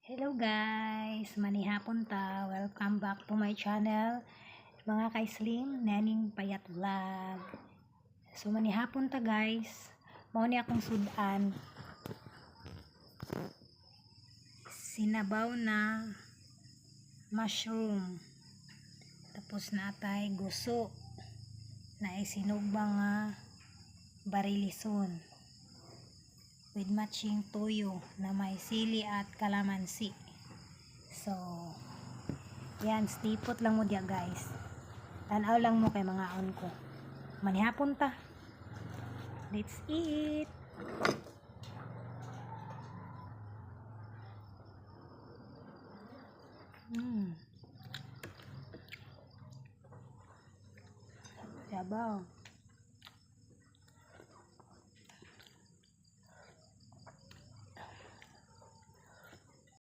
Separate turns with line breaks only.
Hello guys, manihapon ta. Welcome back to my channel. Mga ka-slim, naning payat vlog. So manihapon ta guys. Mao ni akong sudan. Sinabaw na mushroom. Tapos natay guso na isinugba nga barilison with matching tuyo na may sili at kalamansi. So yan, stipot lang mo dia guys. Tanaw lang mo kay mga on ko. Manihapon ta. Let's eat. Sabaw.